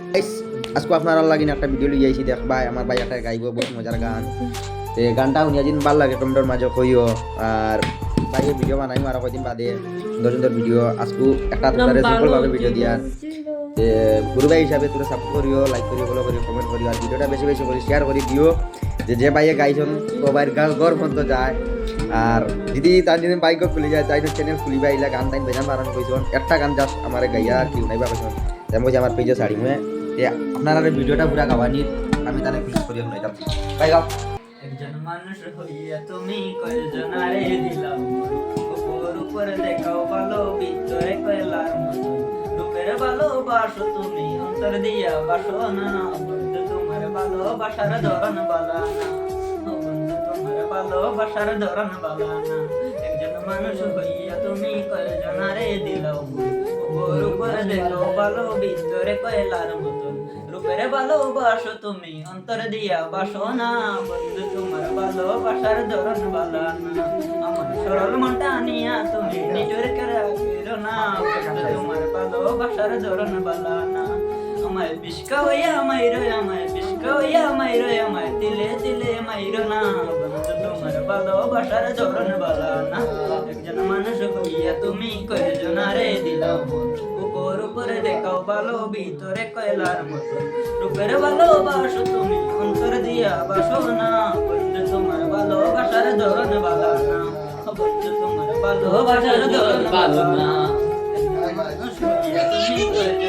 guys আজকে আপনারা লাগিন একটা ভিডিও লিয়ে আইছি দেখবা আমার ভাই একটা গাইব বহুত মজার গান তে গানটা উনি আজ ভাল লাগে কমেন্টের মাঝে কইও আর ভাই ভিডিও বানাইম আর কয়দিন বাদে সুন্দর সুন্দর ভিডিও আজকে একটা তারে সিম্পল ভাবে ভিডিও দিয়ার তে গুরু ভাই হিসাবে তোরা সাপোর্ট করিও লাইক করিও ফলো করিও কমেন্ট করিও আর ভিডিওটা বেশি বেশি করে শেয়ার করে দিও যে ভাইয়ে গাইছন তো ভাইয়ের গড় পর্যন্ত যায় আর যদি তার যদি বাইক খুলে যায় তাই চ্যানেল খুলিবা ইলা গান টাইম বেজান বানান কইছন একটা গান জাস্ট আমার গাইয়া আর কি নাইবা কইছন তেমন আমার পেজে ছাড়ি মুয়ে আপনারা ভিডিওটা পুরা গাওয়ানি আমি তারে ফিক্স করি শুনাইতাম ভাই গাও একজন মানুষ হইয়া তুমি কয়জনারে দিলাম উপর উপর দেখাও ভালো ভিতরে কয়লার মতো রূপের ভালোবাসো তুমি অন্তর দিয়া বাসো না বন্ধু তোমার ভালোবাসার ধরন বালা না ও বন্ধু তোমার ভালোবাসার ধরন বালা না একজন মানুষ হইয়া তুমি কয়জনারে দিলাম উপর উপর দেখাও ভালো ভিতরে কয়লার মতো রূপের ভালোবাসো তুমি অন্তর দিয়া বাসো না বন্ধু তোমার ভালোবাসার ধরন বালা না আমার সরল মনটা নিয়া তুমি নিজের কেরা ফিরো না বন্ধু তোমার ভালোবাসার ধরন বালা না আমায় বিষ্কা হইয়া মাইরো আমায় বিষ্কা হইয়া মাইরো আমায় তিলে তিলে মাইরো না বন্ধু তোমার ভালোবাসার ধরন বালা না একজন মানুষ হইয়া তুমি কয়জনারে দিলাম উপর উপরে দেখাও ভালো ভিতরে কয়লার মতো রূপের ভালোবাসো তুমি অন্তর দিয়া বাসো না বন্ধু তোমার ভালোবাসার ধরন বালা না বন্ধু তোমার ভালোবাসার ধরন বালা না তুমি